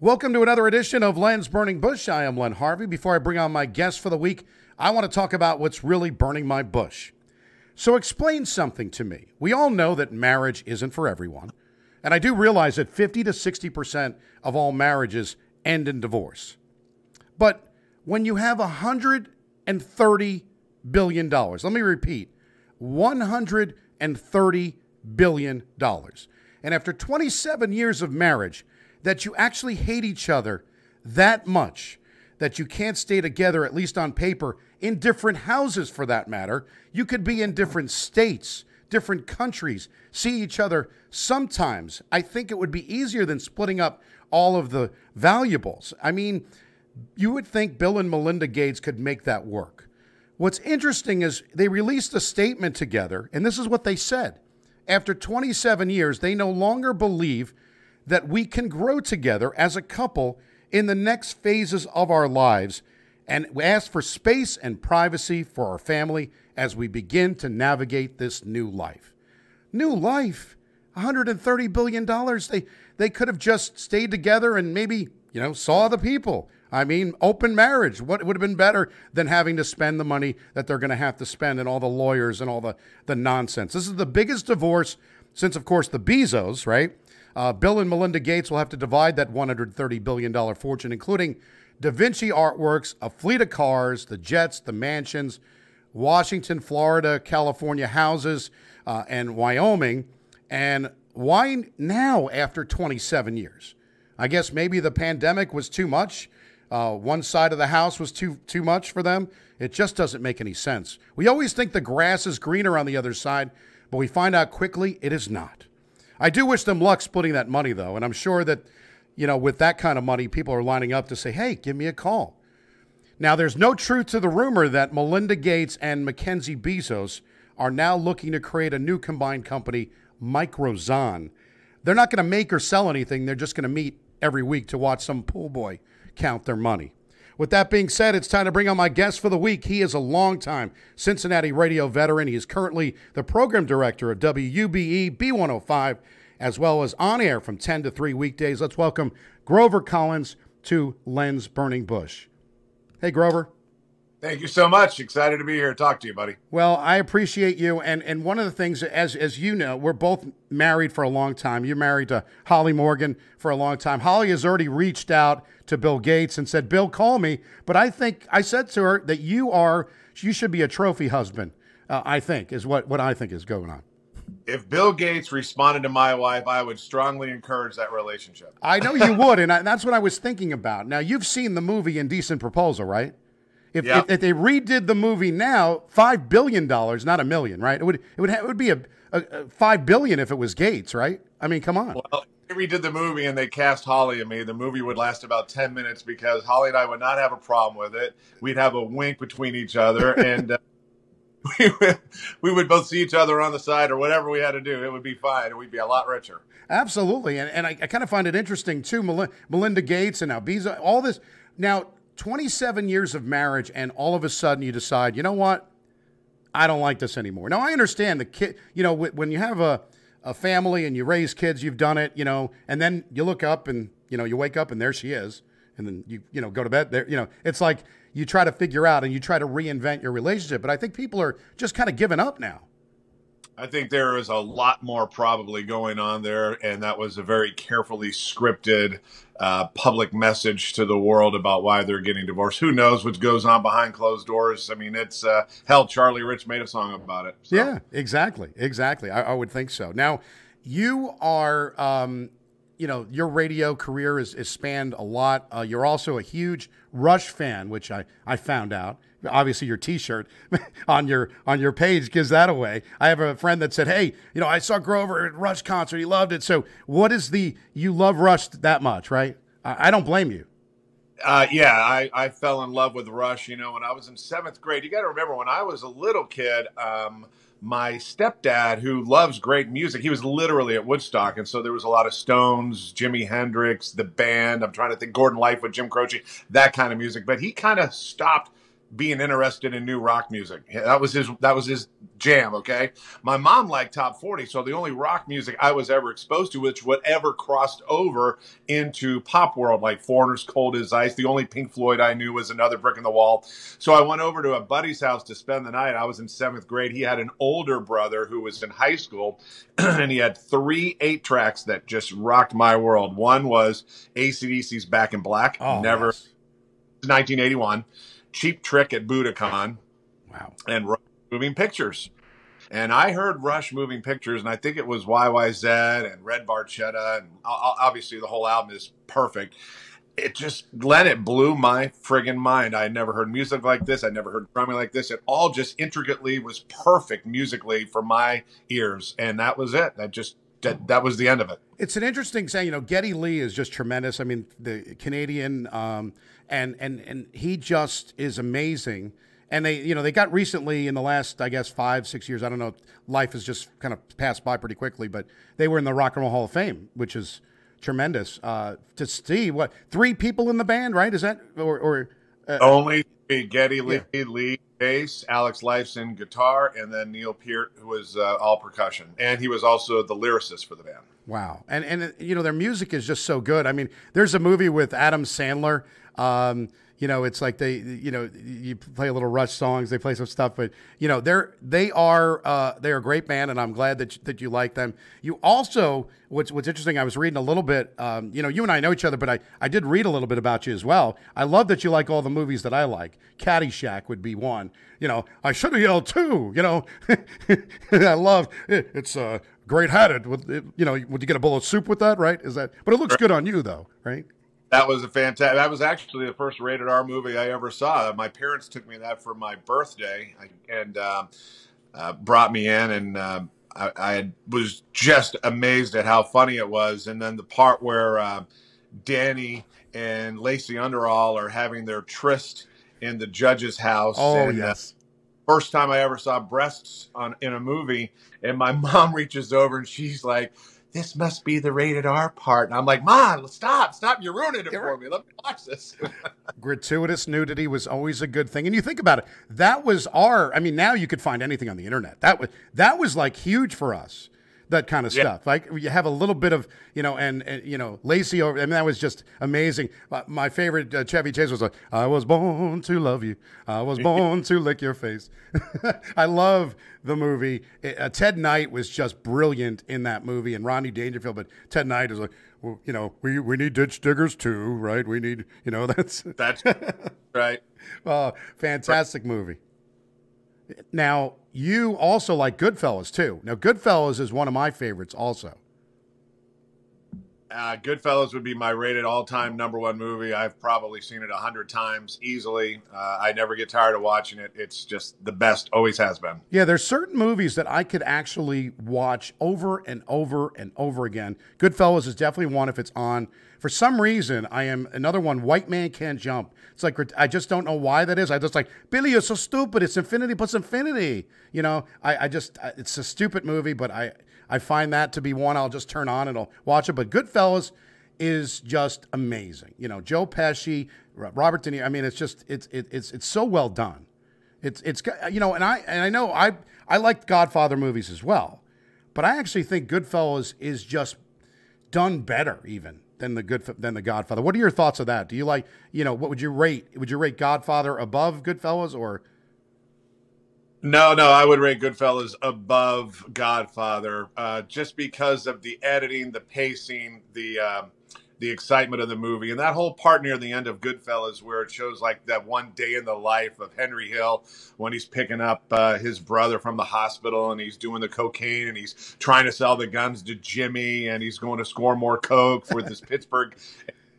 Welcome to another edition of Len's Burning Bush. I am Len Harvey. Before I bring on my guest for the week, I want to talk about what's really burning my bush. So explain something to me. We all know that marriage isn't for everyone. And I do realize that 50 to 60% of all marriages end in divorce. But when you have $130 billion, let me repeat, $130 billion. And after 27 years of marriage, that you actually hate each other that much that you can't stay together, at least on paper, in different houses for that matter. You could be in different states, different countries, see each other sometimes. I think it would be easier than splitting up all of the valuables. I mean, you would think Bill and Melinda Gates could make that work. What's interesting is they released a statement together, and this is what they said. After 27 years, they no longer believe that we can grow together as a couple in the next phases of our lives, and we ask for space and privacy for our family as we begin to navigate this new life. New life, $130 billion. They could have just stayed together and maybe, saw the people. I mean, open marriage. What would have been better than having to spend the money that they're going to have to spend and all the lawyers and all the nonsense? This is the biggest divorce since, of course, the Bezos, right? Bill and Melinda Gates will have to divide that $130 billion fortune, including Da Vinci artworks, a fleet of cars, the jets, the mansions, Washington, Florida, California houses, and Wyoming. And why now after 27 years? I guess maybe the pandemic was too much. One side of the house was too much for them. It just doesn't make any sense. We always think the grass is greener on the other side, but we find out quickly it is not. I do wish them luck splitting that money, though, and I'm sure that, with that kind of money, people are lining up to say, hey, give me a call. Now, there's no truth to the rumor that Melinda Gates and Mackenzie Bezos are now looking to create a new combined company, Microzon. They're not going to make or sell anything. They're just going to meet every week to watch some pool boy count their money. With that being said, it's time to bring on my guest for the week. He is a longtime Cincinnati radio veteran. He is currently the program director of WUBE B105, as well as on air from 10 to 3 weekdays. Let's welcome Grover Collins to Len's Burning Bush. Hey, Grover. Thank you so much. Excited to be here to talk to you, buddy. Well, I appreciate you. And one of the things, as you know, we're both married for a long time. You're married to Holly Morgan for a long time. Holly has already reached out to Bill Gates and said, Bill, call me. But I said to her that you should be a trophy husband, I think, is what I think is going on. If Bill Gates responded to my wife, I would strongly encourage that relationship. I know you would, and that's what I was thinking about. Now, you've seen the movie Indecent Proposal, right? If they redid the movie now, $5 billion, not $1 million, right? It would be a $5 billion if it was Gates, right? I mean, come on. Well, if they redid the movie and they cast Holly and me, the movie would last about 10 minutes because Holly and I would not have a problem with it. We'd have a wink between each other, and we would both see each other on the side or whatever we had to do. It would be fine, and we'd be a lot richer. Absolutely, and I kind of find it interesting too. Melinda Gates and now Bezos, all this now. 27 years of marriage, and all of a sudden you decide, you know what? I don't like this anymore. Now, I understand the kid, when you have a family and you raise kids, you've done it, and then you look up and, you wake up and there she is. And then you go to bed there, it's like you try to figure out and you try to reinvent your relationship. But I think people are just kind of giving up now. I think there is a lot more probably going on there, and that was a very carefully scripted public message to the world about why they're getting divorced. Who knows what goes on behind closed doors? I mean, it's hell, Charlie Rich made a song about it. So. Yeah, exactly. I would think so. Now, you are, your radio career is spanned a lot. You're also a huge Rush fan, which I found out. Obviously, your T-shirt on your page gives that away. I have a friend that said, "Hey, I saw Grover at Rush concert. He loved it." So, what is you love Rush that much, right? I don't blame you. I fell in love with Rush. When I was in 7th grade. You got to remember when I was a little kid. My stepdad, who loves great music, he was literally at Woodstock, and so there was a lot of Stones, Jimi Hendrix, the band. I'm trying to think, Gordon Lightfoot, Jim Croce, that kind of music. But he kind of stopped being interested in new rock music. That was his jam. Okay, my mom liked top 40, so the only rock music I was ever exposed to, which whatever crossed over into pop world, like Foreigner's Cold as Ice. The only Pink Floyd I knew was Another Brick in the Wall. So I went over to a buddy's house to spend the night. I was in 7th grade. He had an older brother who was in high school, and he had 3 8-tracks that just rocked my world. One was AC/DC's Back in Black, Oh, never, yes. 1981. Cheap Trick at Budokan, Wow. and Rush Moving Pictures. And I heard Rush Moving Pictures, and I think it was YYZ and Red Barchetta, and obviously the whole album is perfect. It just, Len, it blew my friggin' mind. I had never heard music like this. I never heard drumming like this. It all just intricately was perfect musically for my ears, and that was it. That was the end of it. It's an interesting saying. You know, Geddy Lee is just tremendous. I mean, the Canadian, and he just is amazing. And they got recently in the last, I guess, 5-6 years. I don't know. Life has just kind of passed by pretty quickly, but they were in the Rock and Roll Hall of Fame, which is tremendous. To see 3 people in the band, right? Is that or only Geddy Lee, lead bass, Alex Lifeson guitar, and then Neil Peart, who was all percussion, and he was also the lyricist for the band. Wow. And you know, their music is just so good. I mean, there's a movie with Adam Sandler. You know, it's like you play a little Rush songs, they play some stuff, but you know, they are a great band, and I'm glad that you like them. You also, what's interesting, I was reading a little bit, you know, you and I know each other, but I did read a little bit about you as well. I love that you like all the movies that I like. Caddyshack would be one. You know, I should have yelled 2, you know. I love it. It's great hatted with, you know, would you get a bowl of soup with that, right? But it looks good on you though, right? That was that was actually the first rated R movie I ever saw. My parents took me to that for my birthday and brought me in, and I was just amazed at how funny it was. And then the part where Danny and Lacey Underall are having their tryst in the judge's house. Oh, and, yes. First time I ever saw breasts in a movie, and my mom reaches over and she's like, "This must be the rated R part." And I'm like, "Mom, stop, you're ruining it for me. Let me watch this." Gratuitous nudity was always a good thing. And you think about it, that was I mean, now you could find anything on the internet. That was like huge for us. That kind of stuff. Like you have a little bit of, you know, and you know, Lacey over. I mean, that was just amazing. My favorite Chevy Chase was like, "I was born to love you. I was born to lick your face." I love the movie. Ted Knight was just brilliant in that movie, and Rodney Dangerfield. But Ted Knight is like, well, you know, we need ditch diggers too, right? We need, you know, that's right. Oh, fantastic movie. Now, you also like Goodfellas, too. Now, Goodfellas is one of my favorites also. Goodfellas would be my rated all-time #1 movie. I've probably seen it 100 times easily. I never get tired of watching it. It's just the best, always has been. Yeah, there's certain movies that I could actually watch over and over and over again. Goodfellas is definitely one if it's on. For some reason, I am another one, White Man Can't Jump. It's like, I just don't know why that is. I just like, Billy, you're so stupid. It's infinity plus infinity. You know, it's a stupid movie, but I find that to be one I'll just turn on and I'll watch it. But Goodfellas is just amazing. You know, Joe Pesci, Robert De Niro. I mean, it's just, it's so well done. It's you know, and I know I like Godfather movies as well, but I actually think Goodfellas is just done better even than the Godfather. What are your thoughts of that? Do you like, you know, what would you rate? Would you rate Godfather above Goodfellas or? No, I would rate Goodfellas above Godfather, just because of the editing, the pacing, the excitement of the movie, and that whole part near the end of Goodfellas where it shows like that one day in the life of Henry Hill when he's picking up his brother from the hospital and he's doing the cocaine and he's trying to sell the guns to Jimmy and he's going to score more coke for this Pittsburgh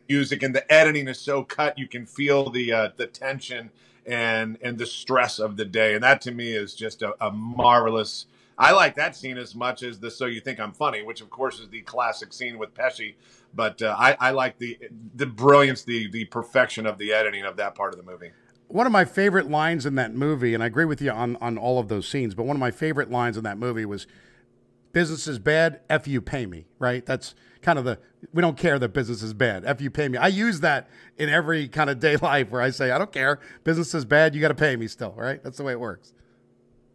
music, and the editing is so cut you can feel the tension and the stress of the day, and that to me is just a marvelous. I like that scene as much as the "So You Think I'm Funny," which of course is the classic scene with Pesci. But I like the brilliance, the perfection of the editing of that part of the movie. One of my favorite lines in that movie, and I agree with you on all of those scenes, but one of my favorite lines in that movie was business is bad, F you pay me, right? That's kind of we don't care that business is bad. F you pay me. I use that in every kind of day life where I say, I don't care. Business is bad. You got to pay me still, right? That's the way it works.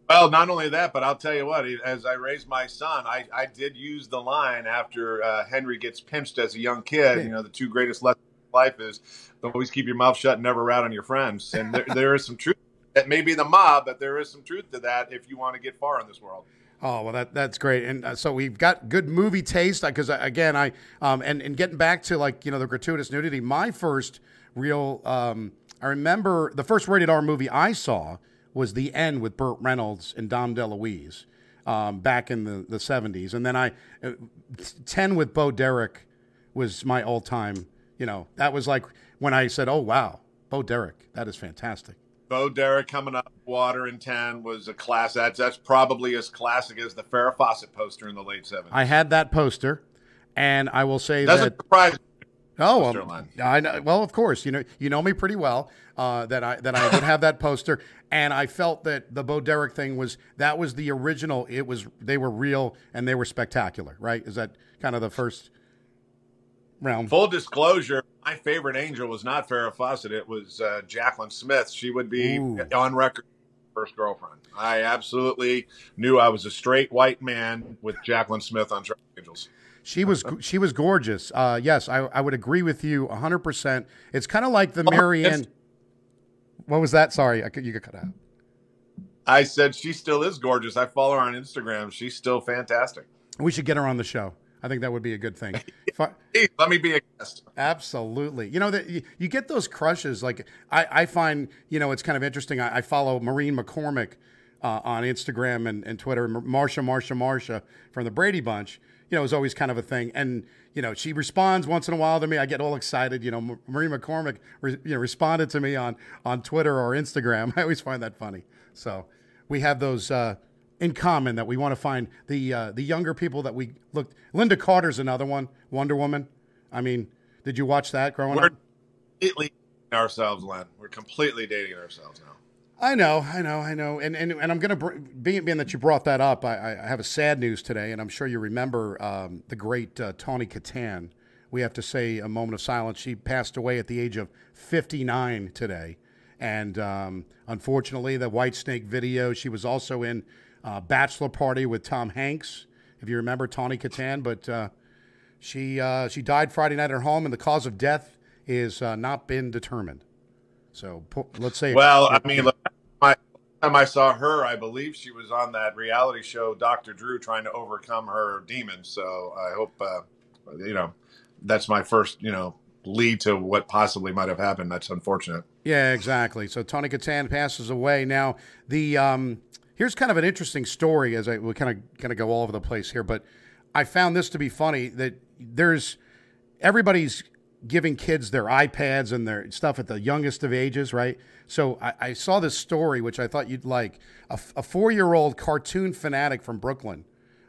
Well, not only that, but I'll tell you what, as I raised my son, I did use the line after Henry gets pinched as a young kid. You know, the two greatest lessons of life is always keep your mouth shut and never rat on your friends. And there is some truth. That may be the mob, but there is some truth to that if you want to get far in this world. Oh, well, that's great. And so we've got good movie taste because, again, and getting back to, like, the gratuitous nudity, my first real, I remember the first rated R movie I saw was The End with Burt Reynolds and Dom DeLuise back in the 70s. And then 10 with Bo Derek was my all-time, that was like when I said, oh, wow, Bo Derek, that is fantastic. Bo Derek coming up water in 10 was a class. That's probably as classic as the Farrah Fawcett poster in the late 70s. I had that poster, and I will say doesn't surprise me. Oh, I know. Well, of course, you know me pretty well. That I would have that poster, and I felt that the Bo Derek thing was the original. They were real and they were spectacular, right? Is that kind of the first realm? Full disclosure, my favorite angel was not Farrah Fawcett. It was Jaclyn Smith. She would be on record first girlfriend. I absolutely knew I was a straight white man with Jaclyn Smith on Charlie's Angels. She was gorgeous. Yes, I would agree with you 100%. It's kind of like the Marianne. What was that? Sorry, you got cut out. I said she still is gorgeous. I follow her on Instagram. She's still fantastic. We should get her on the show. I think that would be a good thing. Hey, let me be a guest. Absolutely. You get those crushes. Like I find, it's kind of interesting. I follow Maureen McCormick on Instagram and Twitter. Marsha from the Brady Bunch, is always kind of a thing. And, she responds once in a while to me. I get all excited. Maureen McCormick, responded to me on Twitter or Instagram. I always find that funny. So we have those in common that we want to find the younger people that we looked. Linda Carter's another one. Wonder Woman. I mean, did you watch that growing up? We're completely dating ourselves, Len. We're completely dating ourselves now. I know. And I'm going to, being that you brought that up, I have a sad news today, and I'm sure you remember the great Tawny Kitaen. We have to say a moment of silence. She passed away at the age of 59 today. And unfortunately, the Whitesnake video, she was also in Bachelor Party with Tom Hanks, if you remember Tawny Kitaen. But she died Friday night at her home, and the cause of death is not been determined. So let's say. Well, I mean, last time I saw her, I believe she was on that reality show, Dr. Drew, trying to overcome her demons. So I hope, that's my first, lead to what possibly might have happened. That's unfortunate. Yeah, exactly. So Tawny Kitaen passes away. Now, here's kind of an interesting story as we kind of go all over the place here, but I found this to be funny that everybody's giving kids their iPads and their stuff at the youngest of ages, right? So I saw this story, which I thought you'd like. A 4-year-old cartoon fanatic from Brooklyn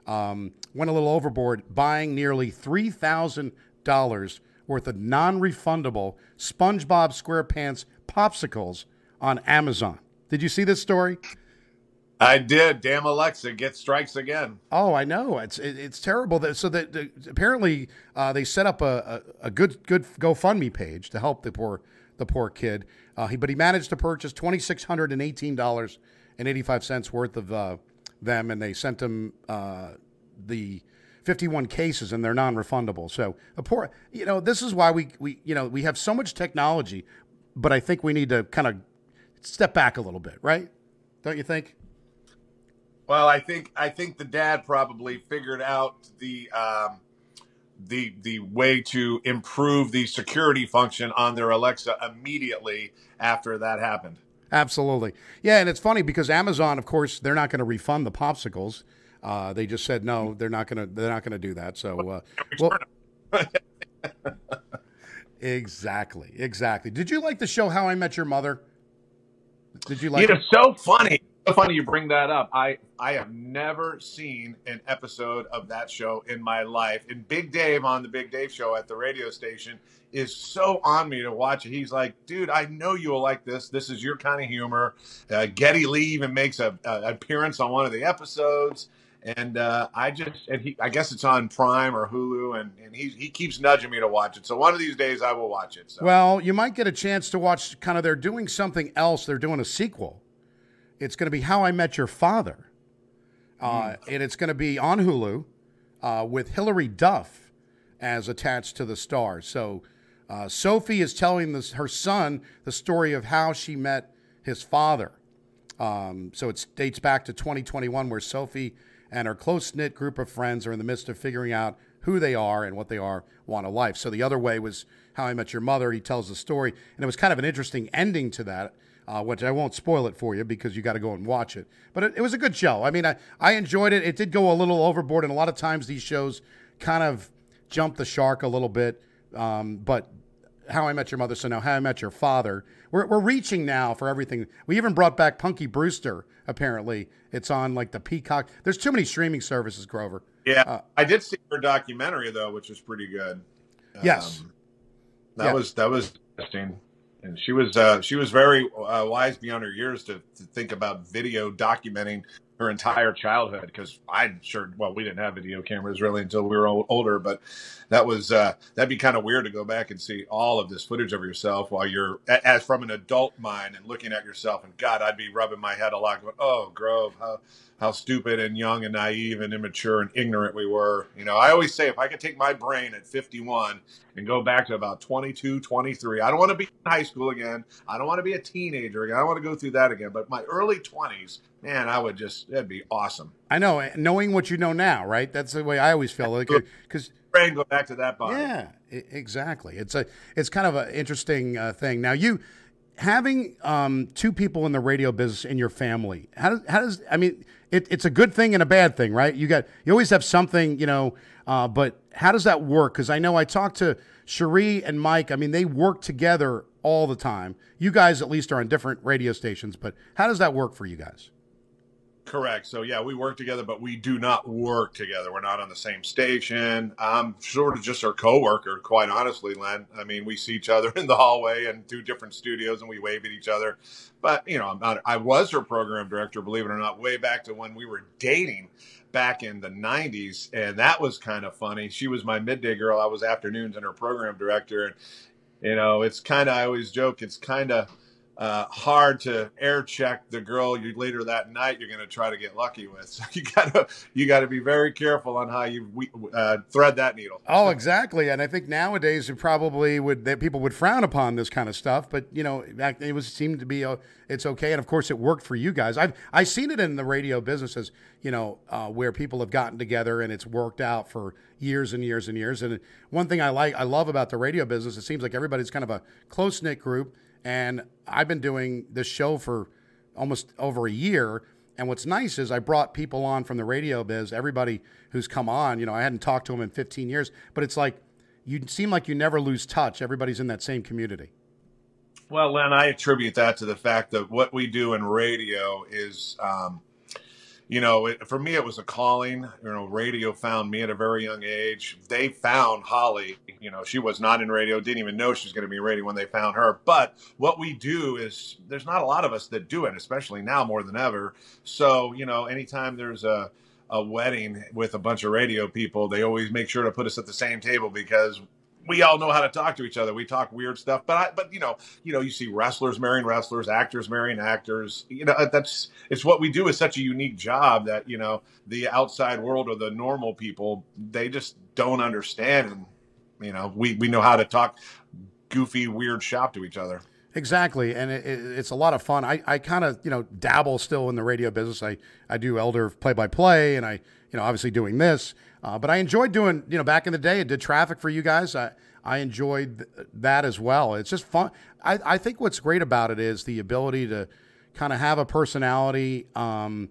went a little overboard, buying nearly $3,000 worth of non-refundable SpongeBob SquarePants popsicles on Amazon. Did you see this story? I did. Damn Alexa, get strikes again. Oh, I know. It's terrible. So that apparently they set up a good GoFundMe page to help the poor kid. But he managed to purchase $2,618.85 worth of them, and they sent him the 51 cases, and they're non-refundable. So this is why we have so much technology, but I think we need to kind of step back a little bit, right? Don't you think? Well, I think the dad probably figured out the way to improve the security function on their Alexa immediately after that happened. Absolutely. Yeah, and it's funny because Amazon, of course, they're not going to refund the popsicles. They just said no, they're not going to do that. So Exactly. Did you like the show How I Met Your Mother? Did you like it? It's so funny. So funny you bring that up. I have never seen an episode of that show in my life. And Big Dave on the Big Dave Show at the radio station is so on me to watch it. He's like, dude, I know you will like this. This is your kind of humor. Geddy Lee even makes an appearance on one of the episodes. And I guess it's on Prime or Hulu, and he keeps nudging me to watch it. So one of these days I will watch it. So. Well, you might get a chance to watch they're doing something else. They're doing a sequel. It's going to be How I Met Your Father. And it's going to be on Hulu with Hilary Duff as attached to the star. So Sophie is telling her son the story of how she met his father. So it dates back to 2021, where Sophie and her close-knit group of friends are in the midst of figuring out who they are and what they want in life. So the other way was How I Met Your Mother. He tells the story, and it was kind of an interesting ending to that, which I won't spoil it for you because you got to go and watch it. But it was a good show. I mean, I enjoyed it. It did go a little overboard, and a lot of times these shows kind of jump the shark a little bit. But How I Met Your Mother, so now How I Met Your Father. We're reaching now for everything. We even brought back Punky Brewster, apparently. It's on like the Peacock. There's too many streaming services, Grover. Yeah, I did see her documentary, though, which was pretty good. Yes. That was interesting. And she was very wise beyond her years to think about video documenting her entire childhood, because we didn't have video cameras really until we were older, but that'd be kind of weird to go back and see all of this footage of yourself while you're as from an adult mind and looking at yourself, and God, I'd be rubbing my head a lot going, oh, Grove, how stupid and young and naive and immature and ignorant we were. I always say, if I could take my brain at 51 and go back to about 22, 23, I don't want to be in high school again. I don't want to be a teenager again. I don't want to go through that again. But my early 20s, man, that'd be awesome. I know, knowing what you know now, right? That's the way I always feel. Because brain go back to that body. Yeah, exactly. It's kind of an interesting thing. Now, you having two people in the radio business in your family, how does I mean, it's a good thing and a bad thing, right? You always have something, but how does that work? Because I know I talked to Cherie and Mike. I mean, they work together all the time. You guys at least are on different radio stations, but how does that work for you guys? Correct. So, yeah, we work together, but we do not work together. We're not on the same station. I'm sort of just her coworker, quite honestly, Len. I mean, we see each other in the hallway and through different studios, and we wave at each other. But, I was her program director, believe it or not, way back to when we were dating back in the 90s. And that was kind of funny. She was my midday girl. I was afternoons and her program director. And, it's kind of, I always joke, it's kind of hard to air check the girl you later that night you're going to try to get lucky with. So you gotta be very careful on how you thread that needle. Oh, exactly. And I think nowadays people would frown upon this kind of stuff, but it seemed to be it's okay. And of course it worked for you guys. I've seen it in the radio businesses, where people have gotten together and it's worked out for years and years and years. And one thing I love about the radio business, it seems like everybody's kind of a close-knit group. And I've been doing this show for almost over a year. And what's nice is I brought people on from the radio biz, everybody who's come on, I hadn't talked to them in 15 years, but it's like, you seem like you never lose touch. Everybody's in that same community. Well, Len, I attribute that to the fact that what we do in radio is, for me, it was a calling. Radio found me at a very young age. They found Holly. She was not in radio, didn't even know she was going to be in radio when they found her. But what we do is, there's not a lot of us that do it, especially now more than ever. So, anytime there's a wedding with a bunch of radio people, they always make sure to put us at the same table because we all know how to talk to each other. We talk weird stuff, but you see wrestlers marrying wrestlers, actors marrying actors. It's what we do is such a unique job that, the outside world or the normal people, they just don't understand. And, we know how to talk goofy, weird shop to each other. Exactly. And it's a lot of fun. I kind of, dabble still in the radio business. I do elder play-by-play and I obviously doing this. But I enjoyed doing, back in the day, I did traffic for you guys. I enjoyed that as well. It's just fun. I think what's great about it is the ability to kind of have a personality and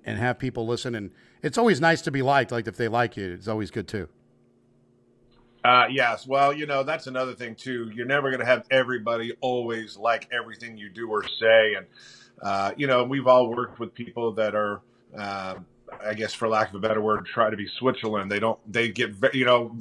have people listen. And it's always nice to be liked. Like if they like you, it's always good too. Yes. Well, that's another thing too. You're never going to have everybody always like everything you do or say. And, we've all worked with people that are, I guess for lack of a better word, try to be Switzerland. They get,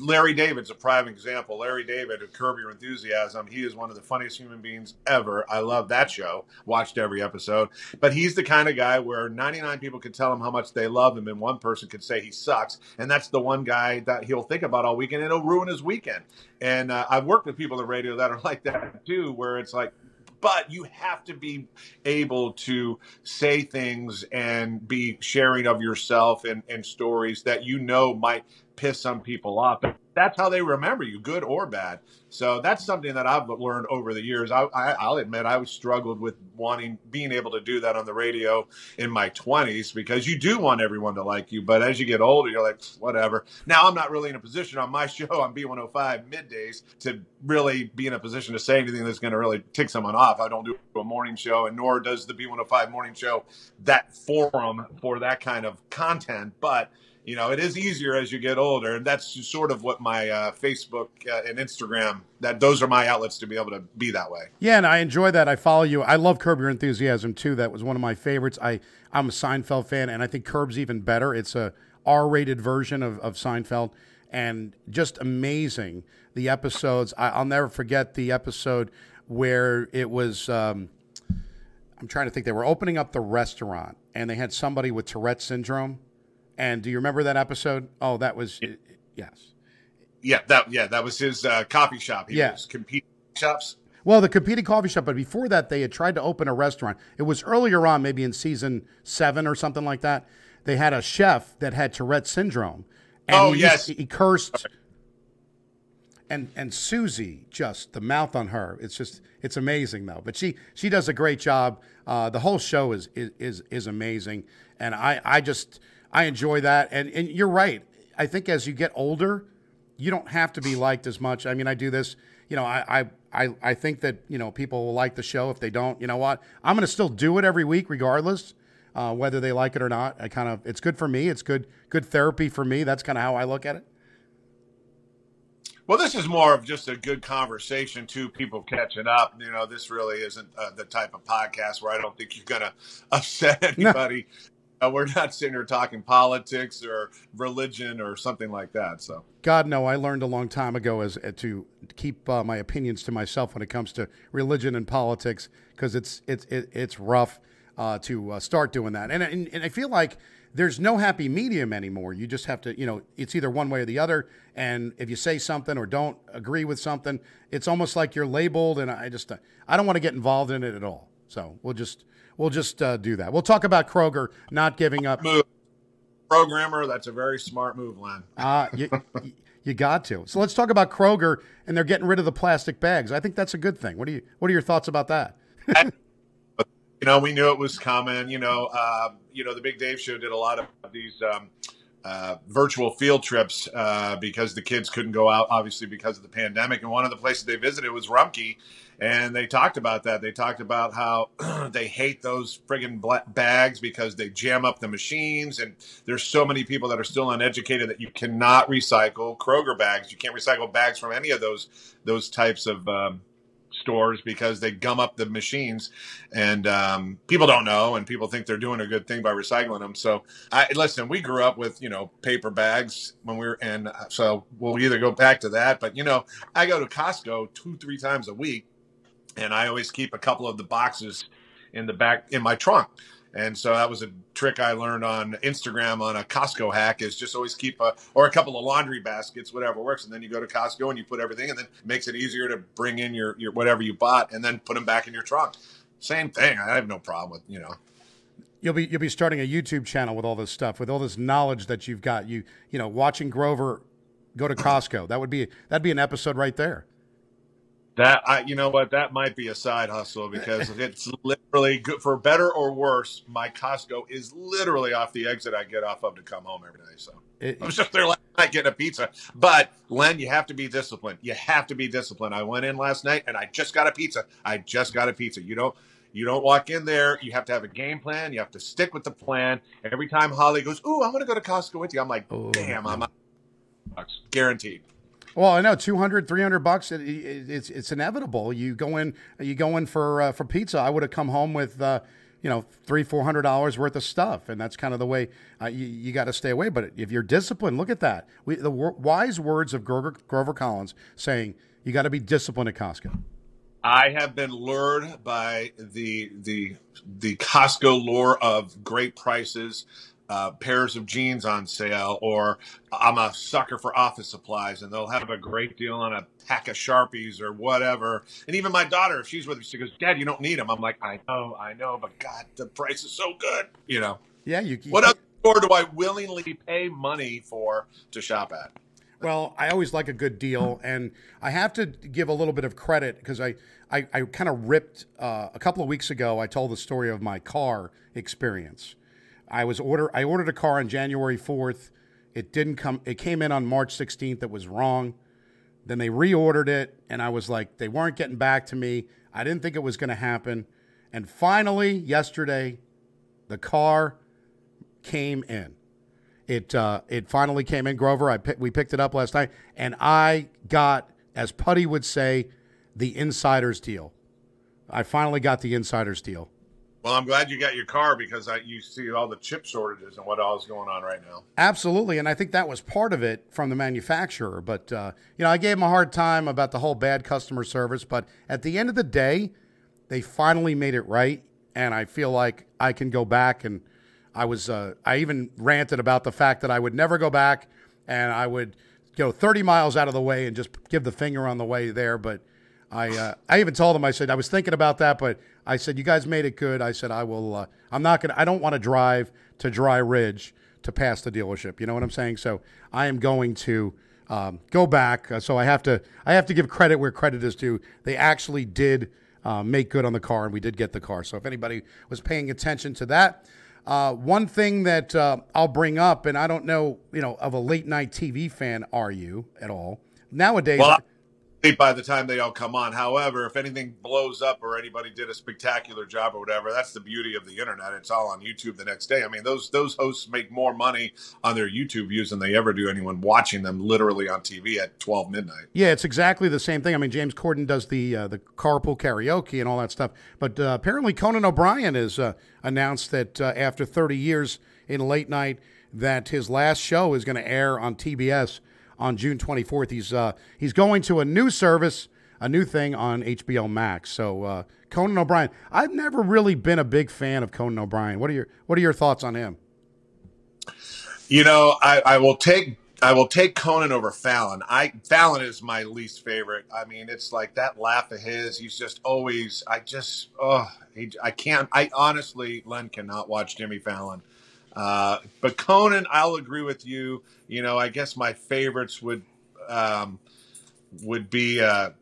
Larry David's a prime example. Larry David of Curb Your Enthusiasm. He is one of the funniest human beings ever. I love that show. Watched every episode. But he's the kind of guy where 99 people could tell him how much they love him and one person could say he sucks. And that's the one guy that he'll think about all weekend and it'll ruin his weekend. And I've worked with people in radio that are like that too, where it's like, but you have to be able to say things and be sharing of yourself and stories that might piss some people off. But that's how they remember you, good or bad. So that's something that I've learned over the years. I'll admit I struggled with being able to do that on the radio in my 20s because you do want everyone to like you. But as you get older, you're like, whatever. Now I'm not really in a position on my show on B105 middays to really be in a position to say anything that's going to really tick someone off. I don't do a morning show, and nor does the B105 morning show that forum for that kind of content. But it is easier as you get older, and that's sort of what my Facebook and Instagram, those are my outlets to be able to be that way. Yeah, and I enjoy that. I follow you. I love Curb Your Enthusiasm, too. That was one of my favorites. I'm a Seinfeld fan, and I think Curb's even better. It's a R-rated version of Seinfeld, and just amazing, the episodes. I'll never forget the episode where it was, I'm trying to think, they were opening up the restaurant, and they had somebody with Tourette syndrome. And do you remember that episode? Oh, that was, yes. Yeah, that was his coffee shop. He was competing shops. Well, the competing coffee shop, but before that, they had tried to open a restaurant. It was earlier on, maybe in season 7 or something like that. They had a chef that had Tourette syndrome. And he cursed. And Susie, just the mouth on her. It's amazing though. But she does a great job. The whole show is amazing, and I enjoy that. And you're right. I think as you get older, you don't have to be liked as much. I mean, I do this. I think that people will like the show. If they don't, you know what? I'm going to still do it every week, regardless whether they like it or not. It's good for me. It's good therapy for me. That's kind of how I look at it. Well, this is more of just a good conversation, two people catching up. This really isn't the type of podcast where I don't think you're going to upset anybody. No. We're not sitting here talking politics or religion or something like that. So, God, no, I learned a long time ago to keep my opinions to myself when it comes to religion and politics, because it's rough to start doing that. And I feel like there's no happy medium anymore. You just have to, it's either one way or the other. And if you say something or don't agree with something, it's almost like you're labeled. And I don't want to get involved in it at all. So we'll just do that. We'll talk about Kroger not giving up. Move. Programmer, that's a very smart move, Len. You got to. So let's talk about Kroger, and they're getting rid of the plastic bags. I think that's a good thing. What are your thoughts about that? We knew it was coming. The Big Dave Show did a lot of these virtual field trips because the kids couldn't go out, obviously, because of the pandemic. And one of the places they visited was Rumpke, and they talked about that. They talked about how they hate those friggin' bags because they jam up the machines, and there's so many people that are still uneducated that you cannot recycle Kroger bags. You can't recycle bags from any of those types of stores because they gum up the machines, and people don't know, and people think they're doing a good thing by recycling them. So listen, we grew up with paper bags when we were, and so we'll either go back to that, but I go to Costco 2-3 times a week, and I always keep a couple of the boxes in the back in my trunk. And so that was a trick I learned on Instagram on a Costco hack, is just always keep a couple of laundry baskets, whatever works. And then you go to Costco and you put everything, and then it makes it easier to bring in your whatever you bought and then put them back in your trunk. Same thing. I have no problem with, You'll be starting a YouTube channel with all this stuff, with all this knowledge that you've got. Watching Grover go to Costco. That'd be an episode right there. That might be a side hustle, because it's literally good, for better or worse. My Costco is literally off the exit I get off of to come home every day. So I was just there last night getting a pizza. But Len, you have to be disciplined. I went in last night and I just got a pizza. You don't walk in there. You have to have a game plan. You have to stick with the plan. Every time Holly goes, "Ooh, I'm going to go to Costco with you," I'm like, "Damn, I'm out." Guaranteed. Well, I know $200, $300. It's inevitable. You go in for pizza. I would have come home with $300-400 worth of stuff, and that's kind of the way you got to stay away. But if you're disciplined, look at that. The wise words of Grover Collins saying you got to be disciplined at Costco. I have been lured by the Costco lure of great prices, pairs of jeans on sale, or I'm a sucker for office supplies, and they'll have a great deal on a pack of Sharpies or whatever. And even my daughter, if she's with me, she goes, "Dad, you don't need them." I'm like, I know, but God, the price is so good. Yeah, what other store do I willingly pay money for to shop at? Well, I always like a good deal, and I have to give a little bit of credit because I kind of ripped a couple of weeks ago. I told the story of my car experience. I ordered a car on January 4th. It didn't come. It came in on March 16th. It was wrong. Then they reordered it, and I was like, they weren't getting back to me. I didn't think it was going to happen, and finally yesterday, the car came in. It finally came in, Grover. We picked it up last night, and I got, as Putty would say, the insider's deal. I finally got the insider's deal. Well, I'm glad you got your car because you see all the chip shortages and what all is going on right now. Absolutely, and I think that was part of it from the manufacturer. But, I gave them a hard time about the whole bad customer service. But at the end of the day, they finally made it right, and I feel like I can go back and I even ranted about the fact that I would never go back and I would go 30 miles out of the way and just give the finger on the way there. But I even told them, I said, I was thinking about that, but I said, you guys made it good. I said, I don't want to drive to Dry Ridge to pass the dealership. You know what I'm saying? So I am going to go back. So I have to give credit where credit is due. They actually did make good on the car, and we did get the car. So if anybody was paying attention to that, one thing that I'll bring up, and I don't know, of a late night TV fan, are you at all? Nowadays, well, by the time they all come on. However, if anything blows up or anybody did a spectacular job or whatever, that's the beauty of the internet. It's all on YouTube the next day. I mean, those hosts make more money on their YouTube views than they ever do anyone watching them literally on TV at 12 midnight. Yeah, it's exactly the same thing. I mean, James Corden does the carpool karaoke and all that stuff. But apparently Conan O'Brien has announced that after 30 years in late night that his last show is going to air on TBS on June 24th. He's going to a new service, a new thing on HBO Max. So Conan O'Brien, I've never really been a big fan of Conan O'Brien. What are your thoughts on him? I will take Conan over Fallon. Fallon is my least favorite. I mean, it's like that laugh of his. He's just always. I can't. I honestly, Len, cannot watch Jimmy Fallon. But Conan, I'll agree with you. I guess my favorites would be, I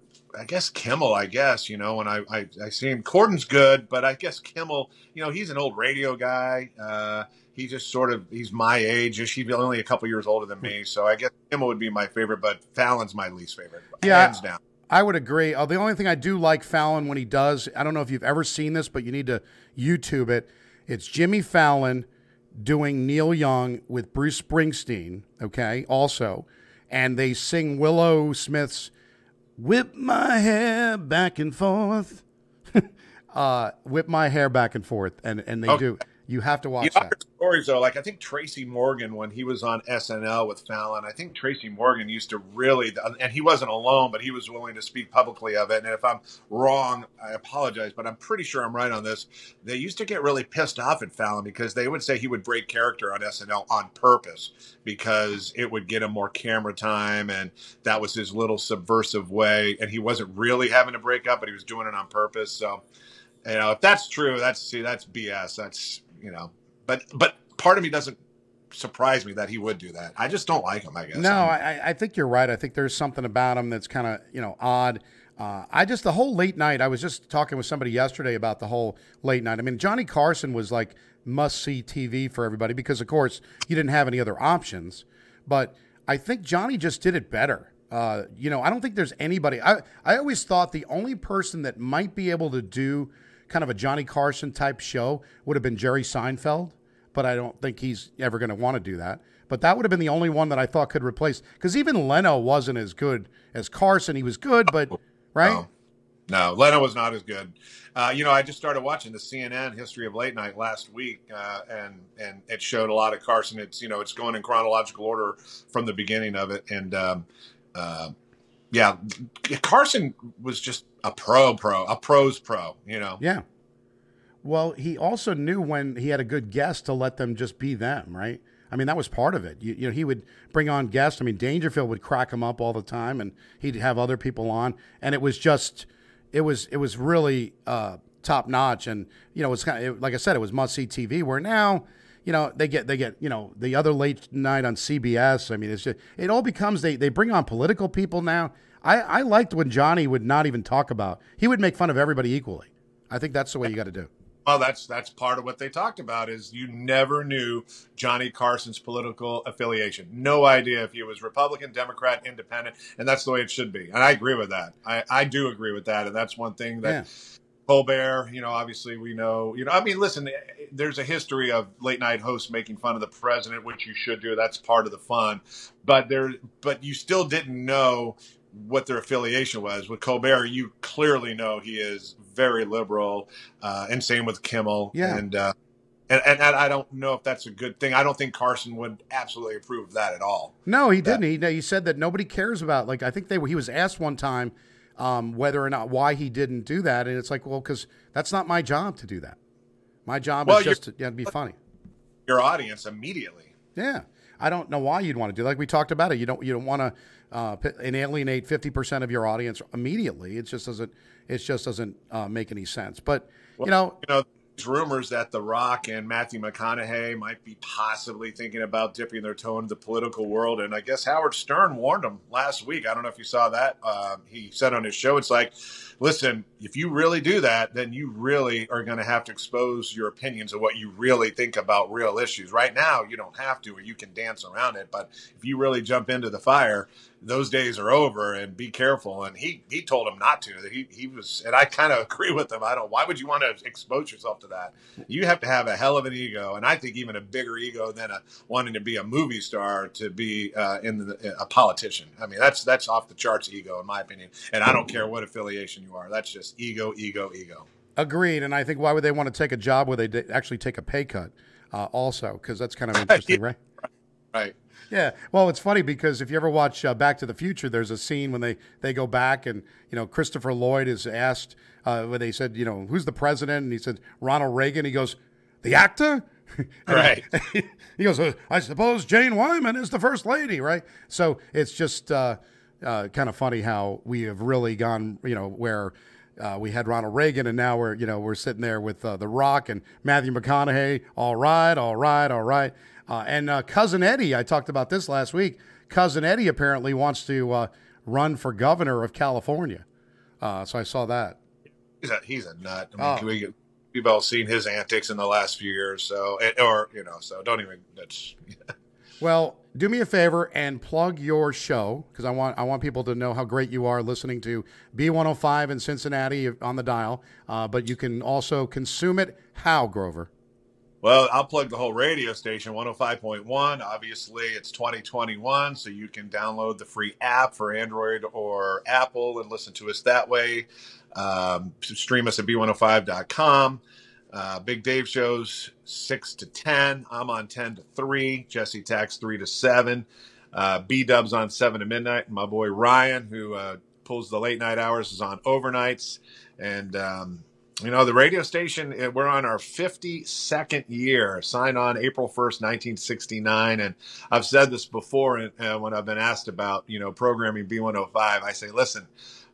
guess Kimmel, when I see him. Corden's good, but I guess Kimmel, he's an old radio guy. He just he's my age. He's only a couple years older than me. So I guess Kimmel would be my favorite, but Fallon's my least favorite. Yeah, hands down. I would agree. The only thing I do like Fallon when he does, I don't know if you've ever seen this, but you need to YouTube it. It's Jimmy Fallon doing Neil Young with Bruce Springsteen, okay, also, and they sing Willow Smith's Whip My Hair Back and Forth. Whip My Hair Back and Forth, and they Okay. do. You have to watch that. Stories though, like I think Tracy Morgan, when he was on SNL with Fallon, I think Tracy Morgan used to really, and he wasn't alone, but he was willing to speak publicly of it. And if I'm wrong, I apologize, but I'm pretty sure I'm right on this. They used to get really pissed off at Fallon because they would say he would break character on SNL on purpose because it would get him more camera time, and that was his little subversive way. And he wasn't really having to break up, but he was doing it on purpose. So, if that's true, that's BS. That's but part of me doesn't surprise me that he would do that. I just don't like him, I guess. No, I think you're right. I think there's something about him that's kind of, odd. The whole late night, I was just talking with somebody yesterday about the whole late night. I mean, Johnny Carson was like must-see TV for everybody because, of course, you didn't have any other options. But I think Johnny just did it better. I don't think there's anybody. I always thought the only person that might be able to do kind of a Johnny Carson type show would have been Jerry Seinfeld, but I don't think he's ever going to want to do that. But that would have been the only one that I thought could replace, because even Leno wasn't as good as Carson. He was good, but right? No, Leno was not as good. I just started watching the CNN History of Late Night last week, and it showed a lot of Carson. It's going in chronological order from the beginning of it, and yeah, Carson was just a pro's pro. Yeah. Well, he also knew when he had a good guest to let them just be them, right? I mean, that was part of it. He would bring on guests. I mean, Dangerfield would crack him up all the time, and he'd have other people on, and it was really top notch, and it's kind of like I said, it was must see TV. Where now, they get the other late night on CBS. I mean, it all becomes they bring on political people now. I liked when Johnny would not even talk about. He would make fun of everybody equally. I think that's the way you got to do. Well, that's part of what they talked about is you never knew Johnny Carson's political affiliation. No idea if he was Republican, Democrat, Independent, and that's the way it should be. And I agree with that. I do agree with that, and that's one thing that Colbert, obviously we know, I mean, listen, there's a history of late night hosts making fun of the president, which you should do. That's part of the fun. But you still didn't know what their affiliation was. With Colbert, you clearly know he is very liberal, and same with Kimmel. Yeah. And I don't know if that's a good thing. I don't think Carson would absolutely approve of that at all. No, he didn't. He said that nobody cares about, like, I think he was asked one time whether or not why he didn't do that. And it's like, well, because that's not my job to do that. My job is just to be funny. Your audience immediately. Yeah. I don't know why you'd want to do, like we talked about it. You don't want to alienate 50% of your audience immediately. It just doesn't make any sense. But these rumors that The Rock and Matthew McConaughey might be possibly thinking about dipping their toe into the political world, and I guess Howard Stern warned them last week. I don't know if you saw that. He said on his show, it's like, listen, if you really do that, then you really are going to have to expose your opinions of what you really think about real issues. Right now, you don't have to, or you can dance around it. But if you really jump into the fire, those days are over, and be careful. And he told him not to. He was, and I kind of agree with him. Why would you want to expose yourself to that? You have to have a hell of an ego, and I think even a bigger ego than wanting to be a movie star to be a politician. I mean, that's off the charts ego, in my opinion. And I don't care what affiliation you are. That's just ego. Agreed. And I think why would they want to take a job where they actually take a pay cut also? Because that's kind of interesting, right? Right. Yeah. Well, it's funny because if you ever watch Back to the Future, there's a scene when they go back and, Christopher Lloyd is asked when they said, who's the president? And he said, Ronald Reagan. He goes, the actor? Right. He goes, I suppose Jane Wyman is the first lady, right? So it's just kind of funny how we have really gone, where we had Ronald Reagan, and now we're sitting there with The Rock and Matthew McConaughey. All right. And Cousin Eddie, I talked about this last week. Cousin Eddie apparently wants to run for governor of California. So I saw that. He's a nut. I mean, we've all seen his antics in the last few years. So don't even. That's. Well, do me a favor and plug your show, because I want people to know how great you are listening to B105 in Cincinnati on the dial. But you can also consume it. How, Grover? Well, I'll plug the whole radio station, 105.1. Obviously, it's 2021, so you can download the free app for Android or Apple and listen to us that way. Stream us at b105.com. Big Dave shows 6 to 10. I'm on 10 to 3. Jesse Tax 3 to 7. B-Dub's on 7 to midnight. And my boy Ryan, who pulls the late night hours, is on overnights. And the radio station, we're on our 52nd year. Signed on April 1st, 1969. And I've said this before when I've been asked about, programming B105. I say, listen,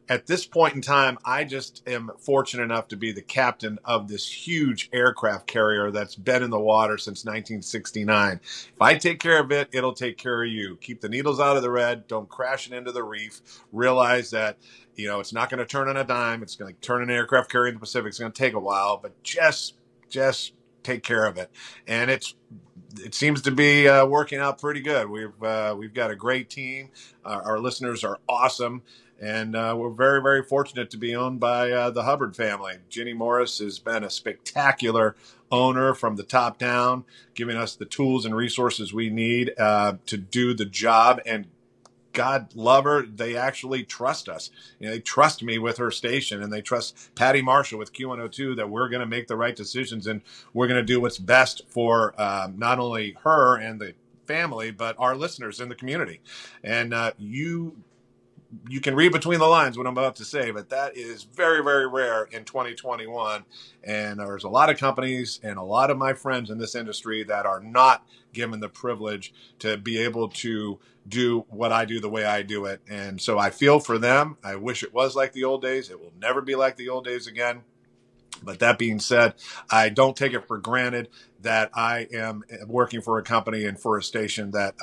at this point in time, I just am fortunate enough to be the captain of this huge aircraft carrier that's been in the water since 1969. If I take care of it, it'll take care of you. Keep the needles out of the red. Don't crash it into the reef. Realize that, it's not going to turn on a dime. It's going to turn an aircraft carrier in the Pacific. It's going to take a while, but just take care of it. And it seems to be working out pretty good. We've got a great team. Our listeners are awesome. And we're very, very fortunate to be owned by the Hubbard family. Ginny Morris has been a spectacular owner from the top down, giving us the tools and resources we need to do the job and God love her, they actually trust us. They trust me with her station, and they trust Patty Marshall with Q102 that we're going to make the right decisions, and we're going to do what's best for not only her and the family, but our listeners in the community. And you can read between the lines what I'm about to say, but that is very, very rare in 2021. And there's a lot of companies and a lot of my friends in this industry that are not given the privilege to be able to do what I do the way I do it. And so I feel for them. I wish it was like the old days. It will never be like the old days again. But that being said, I don't take it for granted that I am working for a company and for a station that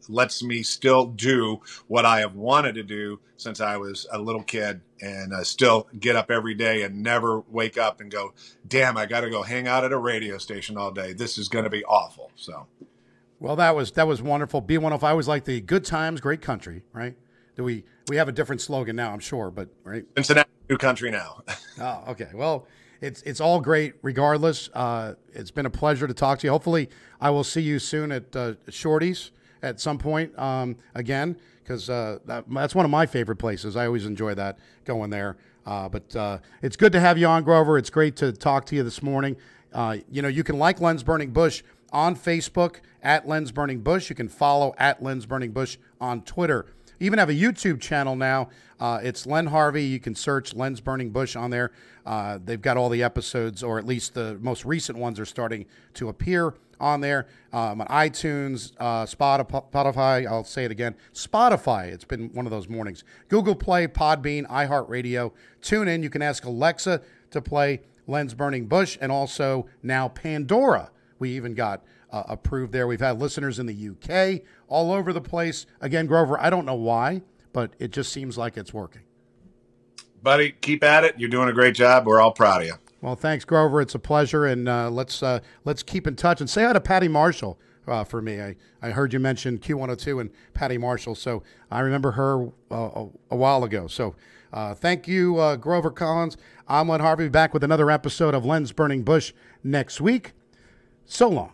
lets me still do what I have wanted to do since I was a little kid, and still get up every day and never wake up and go, damn, I got to go hang out at a radio station all day. This is going to be awful. So, well, that was wonderful. B105 was like the good times, great country, right? We have a different slogan now, I'm sure, but right. Cincinnati, new country now. Oh, okay. Well, it's all great regardless. It's been a pleasure to talk to you. Hopefully I will see you soon at Shorty's at some point again, because that's one of my favorite places. I always enjoy that, going there. But it's good to have you on, Grover. It's great to talk to you this morning. You can like Lens Burning Bush on Facebook at Lens Burning Bush. You can follow at Lens Burning Bush on Twitter. Even have a YouTube channel now. It's Len Harvey. You can search Lens Burning Bush on there. They've got all the episodes, or at least the most recent ones are starting to appear on there. On iTunes, Spotify, I'll say it again, Spotify. It's been one of those mornings. Google Play, Podbean, iHeartRadio. Tune in. You can ask Alexa to play Lens Burning Bush, and also now Pandora. We even got approved there. We've had listeners in the UK, all over the place. Again, Grover, I don't know why, but it just seems like it's working. Buddy, keep at it. You're doing a great job. We're all proud of you. Well, thanks, Grover. It's a pleasure, and let's keep in touch. And say hi to Patty Marshall for me. I heard you mention Q102 and Patty Marshall, so I remember her a while ago. So thank you, Grover Collins. I'm Len Harvey, back with another episode of Lens Burning Bush next week. So long.